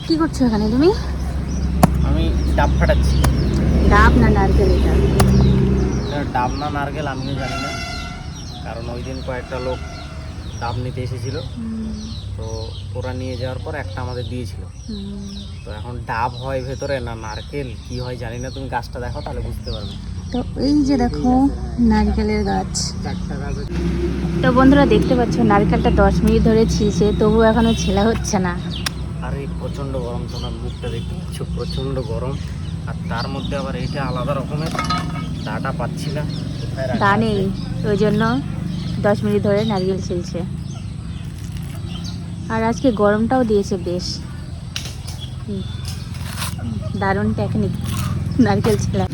কি করছো এখানে তুমি? আমি ডাব ফাটাচ্ছি। ডাব না নারকেল? এটা ডাব না নারকেল আমিও জানি না, কারণ ওই দিন কয়েকটা লোক ডাব নিতে এসেছিল, তো ওরা নিয়ে যাওয়ার পর একটা আমাদের দিয়েছিল। তো এখন ডাব হয় ভেতরে না নারকেল কি হয় জানি না, তুমি গাছটা দেখো তাহলে বুঝতে পারবে। তো এই যে দেখো নারকেলের গাছ। তো বন্ধুরা দেখতে পাচ্ছ নারকেলটা 10 মিনিট ধরে ছিলছে, তবু এখনো ছেলা হচ্ছে না। আরে প্রচণ্ড গরম, তোমার মুখটা দেখতে পাচ্ছ প্রচণ্ড গরম, আর তার মধ্যে আবার এইটা আলাদা রকমের দাটা পাচ্ছি না, দা নেই, ওই জন্য 10 মিনিট ধরে নারকেল ছিলছে। আর আজকে গরমটাও দিয়েছে বেশ, দারুণ টেকনিক নারকেল ছেলা।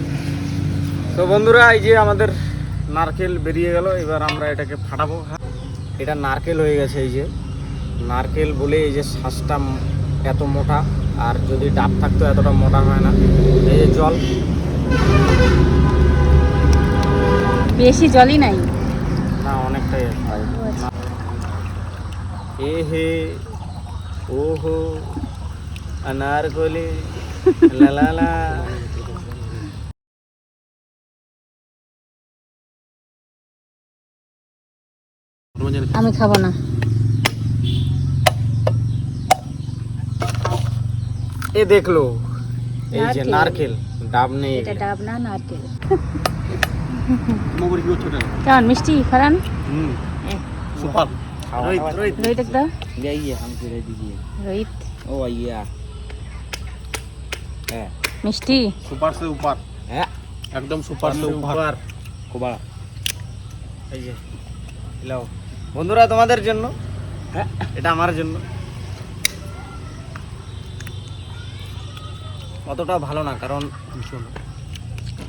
তো বন্ধুরা এই যে আমাদের নারকেল বেরিয়ে গেল, এবার আমরা এটাকে ফাটাবো। এটা নারকেল হয়ে গেছে, এই যে নারকেল বলে এই যে শ্বাসটা এত মোটা, আর যদি ডাব থাকতো এতটা মোটা হয় না। এই যে জল, বেশি জলই নাই না অনেকটাই এ হে ও হো আনারকলি লা লা লা। আমি খাবো না। এ দেখলো এই যে নারকেল, ডাব নেই। এটা ডাব না নারকেল। কেমন মিষ্টি ফারান? সুপার। रोहित एकदम आइए हम दे दीजिए। रोहित ओ आइए मिष्टी सुपर से ऊपर है, एकदम सुपर से ऊपर কোবা। এই যে লাও বন্ধুরা তোমাদের জন্য, এটা আমার জন্য। অতটা ভালো না, কারণ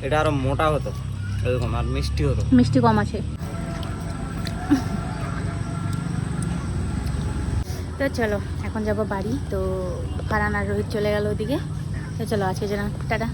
এটা আরো মোটা হতো এরকম, আর মিষ্টি হতো। মিষ্টি কম আছে। তো চলো এখন যাব বাড়ি। তো ফারান আর রোহিত চলে গেল ওদিকে। তো চলো আজকে যেন টাটা।